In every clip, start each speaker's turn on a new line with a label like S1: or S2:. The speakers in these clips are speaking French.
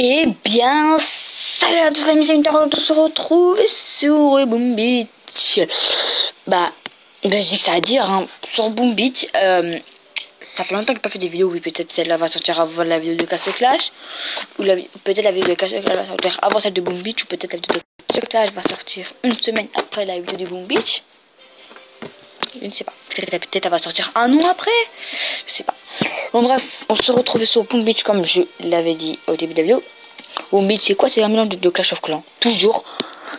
S1: Eh bien, salut à tous amis, c'est on se retrouve sur Boom Beach. Bah, je dis que ça à dire, hein, sur Boom Beach. Ça fait longtemps que j'ai pas fait des vidéos. Oui, peut-être celle-là va sortir avant la vidéo de Castle Clash. Ou peut-être la vidéo de Castle Clash va sortir avant celle de Boom Beach. Ou peut-être la vidéo de Castle Clash va sortir une semaine après la vidéo de Boom Beach. Je ne sais pas. Peut-être elle va sortir un an après. Je sais pas. Bon bref, on se retrouve sur Boom Beach comme je l'avais dit au début de la vidéo. Boom Beach c'est quoi? C'est un mélange de Clash of Clans. Toujours.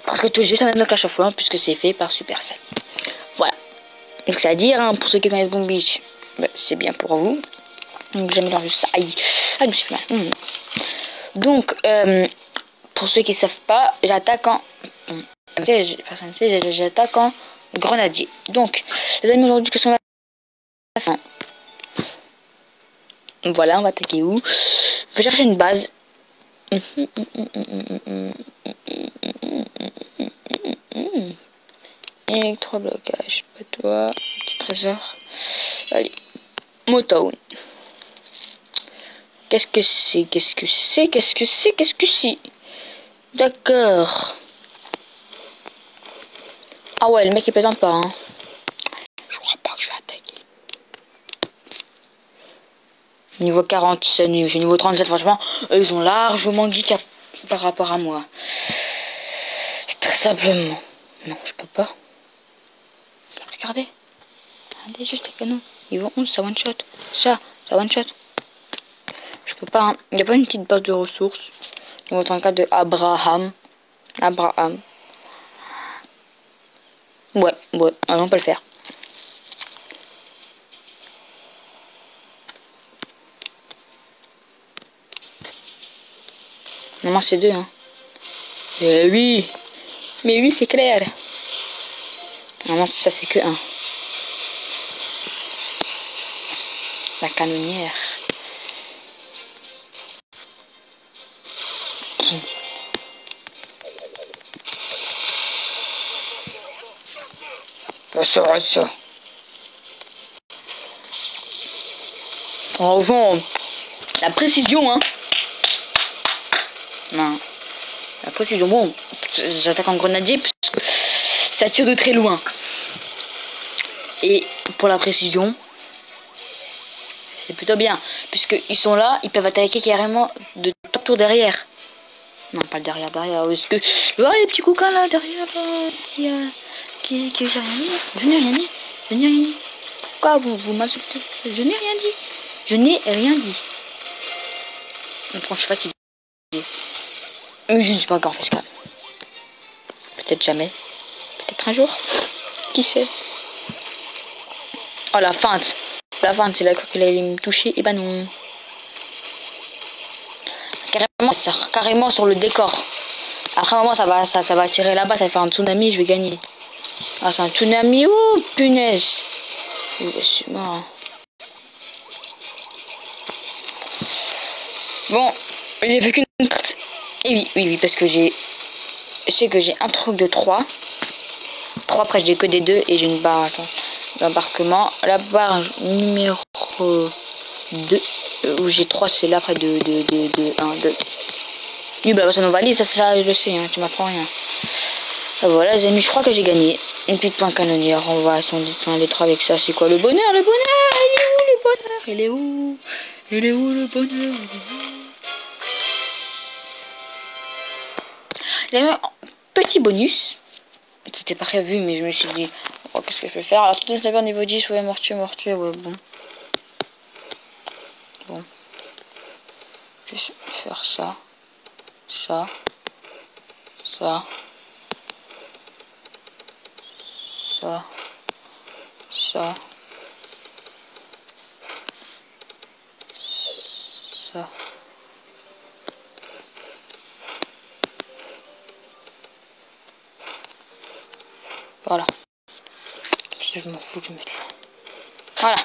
S1: Parce que toujours c'est un mélange de Clash of Clans puisque c'est fait par Supercell. Voilà. Donc c'est à dire, hein, pour ceux qui connaissent Boom Beach, bah, c'est bien pour vous. Donc j'ai mélangé ça. Aïe, je me suis fait mal. Donc, pour ceux qui ne savent pas, j'attaque en... Personne ne sait, j'attaque en grenadier. Donc, les amis, aujourd'hui, que sont la fin. Voilà, on va attaquer où? Je vais chercher une base. Électroblocage, pas toi. Petit trésor. Allez. Motown. Qu'est-ce que c'est? Qu'est-ce que c'est? Qu'est-ce que c'est? Qu'est-ce que c'est? D'accord. Ah ouais, le mec il plaisante pas, hein. Je crois pas que je vais attaquer. Niveau 40, c'est nul. J'ai niveau 37, franchement, eux, ils ont largement geek par rapport à moi. Très simplement. Non, je peux pas. Regardez. Regardez juste les canons. Niveau 11, ça one shot. Ça one shot. Je peux pas, hein. Il n'y a pas une petite base de ressources. Niveau 34 de Abraham. Ouais, on peut le faire. Normalement c'est 2, hein. Oui. Mais oui, c'est clair. Normalement ça c'est que 1. La canonnière. Ça. Enfin, la précision, hein. Non. La précision, bon, j'attaque en grenadier parce que ça tire de très loin. Et pour la précision, c'est plutôt bien. Puisqu'ils sont là, ils peuvent attaquer carrément de tour derrière. Non, pas derrière. Est-ce que... Oh, les petits coquins là, derrière, qui j'ai rien dit. Je n'ai rien dit. Pourquoi vous m'insultez? Je n'ai rien dit. Donc, quand je suis fatiguée. Mais je ne suis pas encore fait ce cas. Peut-être jamais. Peut-être un jour. Qui sait? Oh, la feinte. C'est là qu'il allait me toucher. Et bah non. Carrément sur le décor. Après, un moment, ça va tirer là-bas. Ça va faire un tsunami. Je vais gagner. Ah, c'est un tsunami. Ouh, punaise. C'est mort. Bon, j'ai fait qu'une carte. Et oui, parce que je sais que j'ai un truc de 3. 3, après j'ai que des 2 et j'ai une barre d'embarquement. La barre numéro 2, où j'ai 3, c'est là après de 1, 2. Oui, bah ça nous valide, ça je le sais, hein, tu m'apprends rien. Voilà les amis, je crois que j'ai gagné. Une petite pointe canonnière, on va s'en aller 3 avec ça. C'est quoi le bonheur? Il est où le bonheur? Il est où le bonheur? Les amis, petit bonus. C'était pas prévu, mais je me suis dit, oh, qu'est-ce que je peux faire? Alors, tout est niveau 10, ouais, mortier, ouais, bon. Bon. Je vais faire ça. Voilà. Je m'en fous de mettre là. Voilà.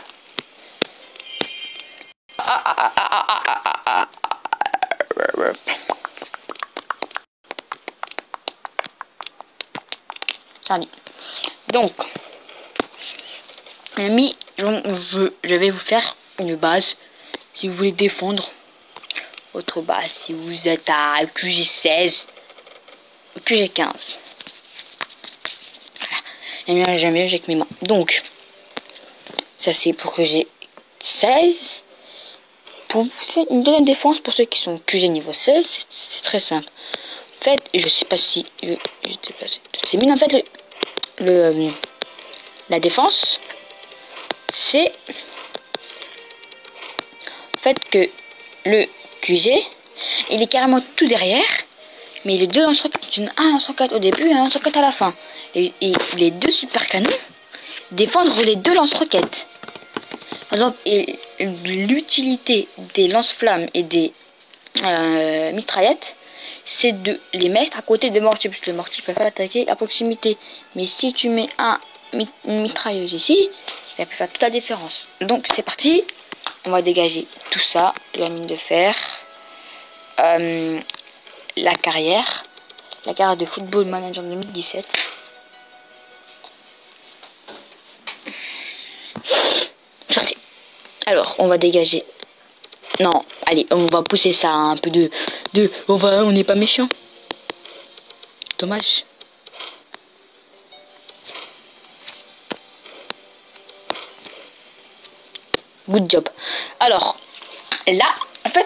S1: Donc, amis, je vais vous faire une base. Si vous voulez défendre, Autre base, si vous êtes à QG16, QG15. Voilà. J'aime bien avec mes mains. Donc, ça c'est pour que j'ai 16. Pour une deuxième défense, pour ceux qui sont QG niveau 16, c'est très simple. En fait, je sais pas si je déplacer toutes ces mines. En fait, la défense, c'est en fait que le QG, il est carrément tout derrière, mais les deux lance-roquettes, un lance-roquette au début et un lance-roquette à la fin. Et les deux super canons défendre les deux lance-roquettes. Par exemple, l'utilité des lance-flammes et des mitraillettes, c'est de les mettre à côté des mortiers, puisque les mortiers peuvent attaquer à proximité. Mais si tu mets une mitrailleuse ici, ça peut faire toute la différence. Donc c'est parti, on va dégager tout ça, la mine de fer, la carrière de Football Manager 2017. Sorti. Alors, on va dégager. Non, allez, on va pousser ça un peu on n'est pas méchant. Dommage. Good job. Alors, là, en fait,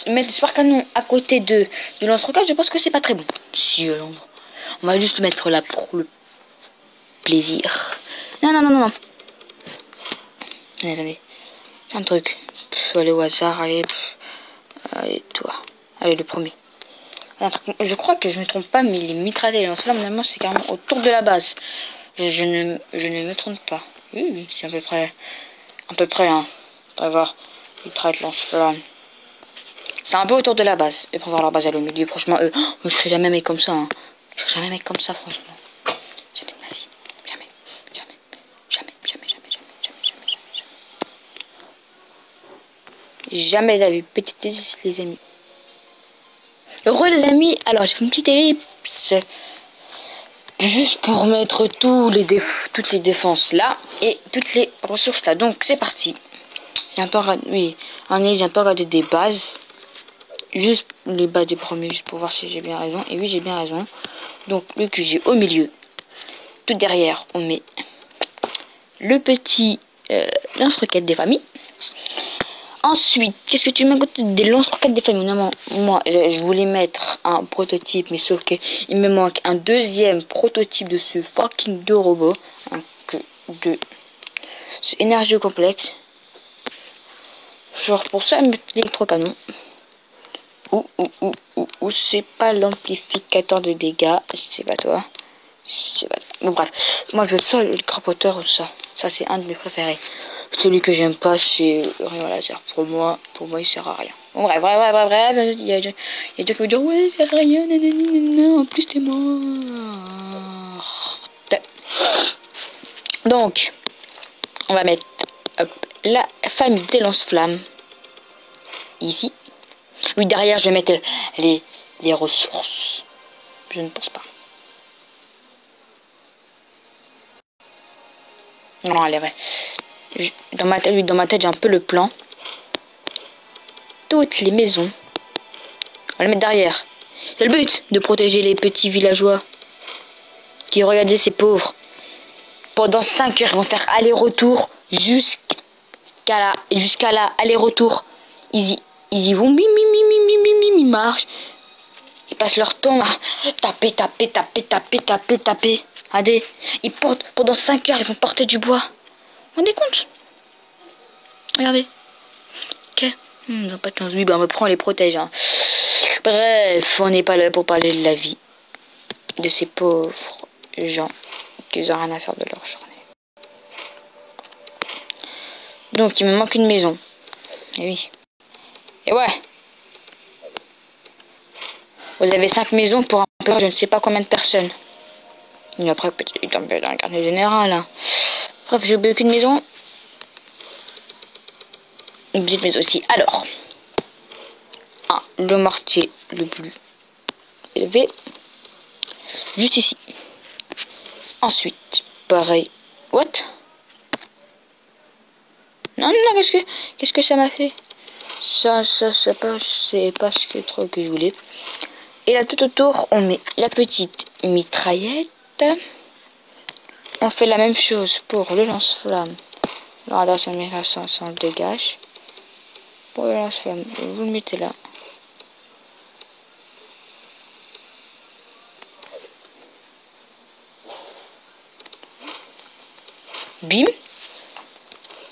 S1: mettre le super canon à côté de lance-roquette, je pense que c'est pas très bon. Si, on va juste mettre là pour le plaisir. Non. Attendez. Un truc. Allez au hasard, allez, toi. Allez, le premier. Je crois que je me trompe pas, mais les mitraillettes et les lance-flammes, normalement, c'est carrément autour de la base. Je ne me trompe pas. Oui, c'est à peu près, hein. On va voir. Mitraillettes, lance-flammes. C'est un peu autour de la base. Et pour voir la base, elle est au milieu. Franchement, je serais jamais mec comme ça. Hein. Je serais jamais mec comme ça, franchement. Jamais de ma vie. Jamais. Jamais la vie. Petite ellipse, les amis. Heureux les amis, alors j'ai fait une petite ellipse juste pour mettre toutes les défenses là et toutes les ressources là. Donc c'est parti. J'ai un peu regardé des bases, juste les bases des premiers, juste pour voir si j'ai bien raison. Et oui, j'ai bien raison. Donc le QG au milieu, tout derrière on met le petit lance-roquette des familles. Ensuite, qu'est-ce que tu mets à côté des lance-roquettes des familles? Non, moi, je voulais mettre un prototype, mais sauf que il me manque un deuxième prototype de ce fucking de robot. De ce énergie complexe. Genre pour ça, l'électrocanon. Ou c'est pas l'amplificateur de dégâts. C'est pas toi. Bon, bref, moi je sois le crapoteur ou ça. Ça, c'est un de mes préférés. Celui que j'aime pas, c'est rien laser. Pour moi, il sert à rien. Bon, bref. Il y a des gens qui vont dire ouais, ça sert à rien, nanana, en plus t'es mort. Donc, on va mettre la famille des lance-flammes ici. Oui, derrière, je vais mettre les ressources. Je ne pense pas. Non, elle est vraie. Dans ma tête, j'ai un peu le plan. Toutes les maisons. On va les mettre derrière. C'est le but de protéger les petits villageois. Qui, regardez ces pauvres. Pendant 5 heures, ils vont faire aller-retour jusqu'à la aller-retour. Ils y vont, ils marchent. Ils passent leur temps à taper. Regardez, ils portent, pendant 5 heures, ils vont porter du bois. Vous vous rendez compte? Regardez. Ok. Ils n'ont pas de chance. Oui, on va les protège. Hein. Bref, on n'est pas là pour parler de la vie de ces pauvres gens qui n'ont rien à faire de leur journée. Donc, il me manque une maison. Et oui. Et ouais. Vous avez 5 maisons pour un peu, je ne sais pas combien de personnes. Et après, peut-être dans le quartier général. Hein. Bref, j'ai oublié qu'une maison. Une petite maison aussi. Alors, le mortier le plus élevé. Juste ici. Ensuite, pareil. What? Non, qu'est-ce que ça m'a fait? Ça, c'est pas ce que trop que je voulais. Et là, tout autour, on met la petite mitraillette. On fait la même chose pour le lance-flamme. Le radar, ça met là, ça le dégage. Pour le lance-flamme, vous le mettez là. Bim.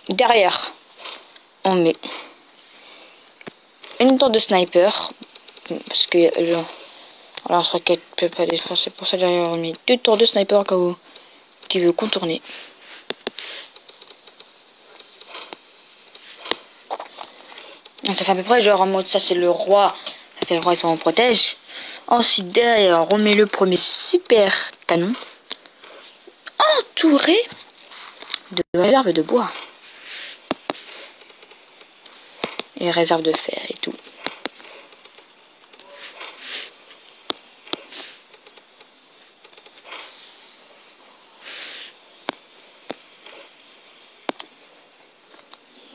S1: Derrière, on met une tour de sniper. Parce que le lance-roquette peut pas défoncer. Pour ça, derrière, on met 2 tours de sniper quand vous qui veut contourner. Ça fait à peu près genre en mode ça c'est le roi. Ça c'est le roi, ils s'en protège. Ensuite, derrière, on met le premier super canon. Entouré de réserves de bois. Et réserves de fer et tout.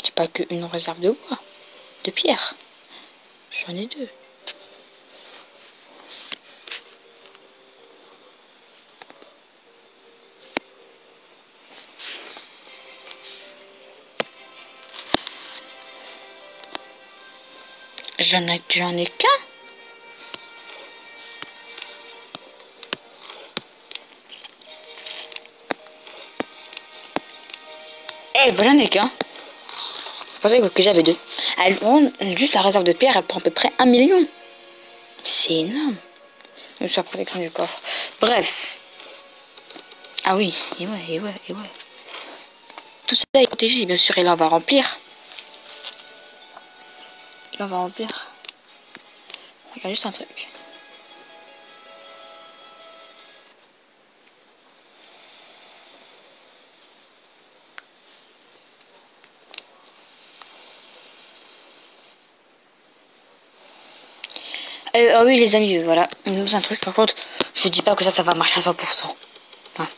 S1: C'est pas qu'une réserve de bois. De pierre. J'en ai 2. J'en ai qu'un. Eh ben j'en ai qu'un. Je pensais que j'avais 2. Juste la réserve de pierre, elle prend à peu près 1 million. C'est énorme. Même sur la protection du coffre. Bref. Ah oui, et ouais. Tout ça est protégé, bien sûr, et là on va remplir. Regarde juste un truc. Ah oui les amis, voilà. C'est un truc, par contre, je dis pas que ça va marcher à 100%. Enfin,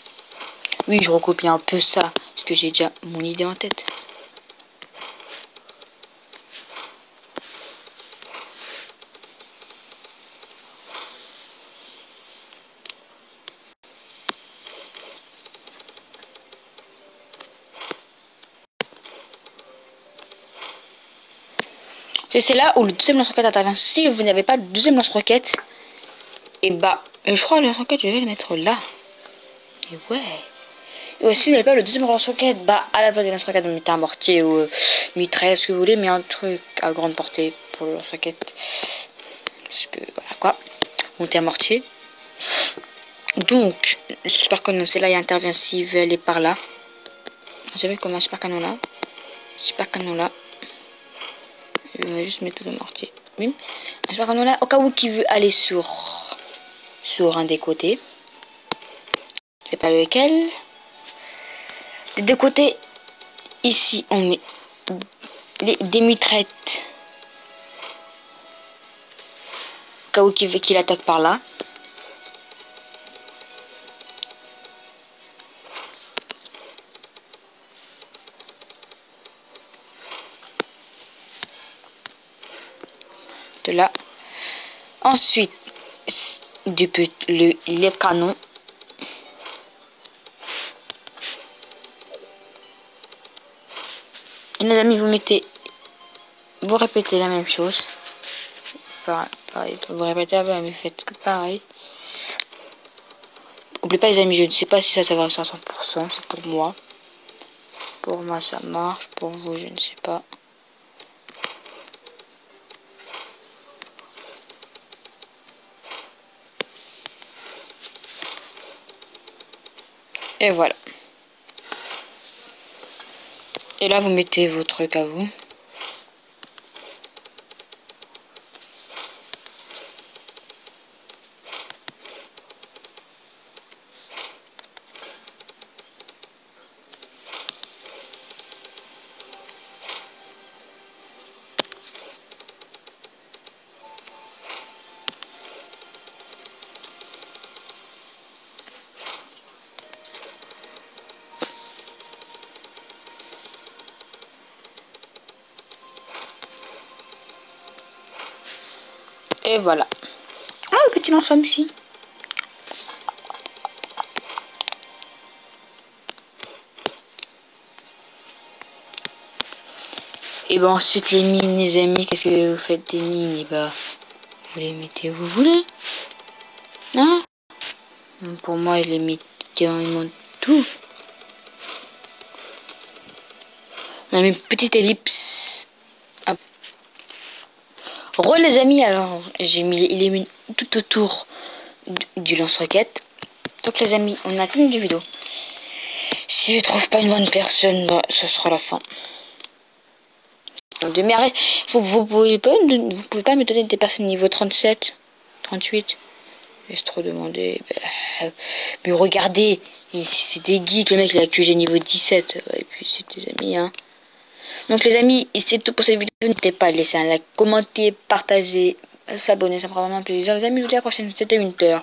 S1: oui, je recopie un peu ça, parce que j'ai déjà mon idée en tête. C'est là où le deuxième lance-roquette intervient. Si vous n'avez pas de deuxième lance-roquette, et bah, je crois que le lance-roquette, je vais le mettre là. Et ouais. Et si vous n'avez pas le deuxième lance-roquette, bah, à la place du lance-roquette, vous mettez un mortier ou mitraille, ce que vous voulez, mais un truc à grande portée pour le lance-roquette. Parce que, voilà quoi. Montez un mortier. Donc, le super canon, c'est là, il intervient s'il veut aller par là. Vous savez comment un super canon là. Super canon là. Je vais juste mettre le mortier. Bim. Un super canon là, au cas où qui veut aller sur un des côtés. Je sais pas lequel. Des deux côtés, ici, on met des mitraillettes. Au cas où qu'il attaque par là. De là. Ensuite, les canons. Et les amis, vous répétez la même chose. Pareil, vous répétez, mais faites que pareil. N'oubliez pas les amis, je ne sais pas si ça va à 100%, c'est pour moi. Pour moi ça marche, pour vous je ne sais pas. Et voilà. Et là vous mettez vos trucs à vous. Et voilà. Ah, le petit lance-flamme ici. Et ben ensuite les mines, les amis, qu'est-ce que vous faites des mines? Et bah, vous les mettez où vous voulez. Hein? Pour moi, je les mets carrément tout. On a mis une petite ellipse. Hop. Les amis, alors j'ai mis les mines tout autour du lance-roquette. Donc les amis, on a fini de vidéo. Si je trouve pas une bonne personne, bah, ce sera la fin. De mais vous pouvez pas me donner des personnes niveau 37, 38. Est-ce trop demander? Mais regardez, c'est des geeks, le mec il a QG niveau 17. Et puis c'est des amis, hein. Donc les amis, c'est tout pour cette vidéo. N'hésitez pas à laisser un like, commenter, partager, s'abonner, ça me fera vraiment plaisir. Les amis, je vous dis à la prochaine. C'était Winter.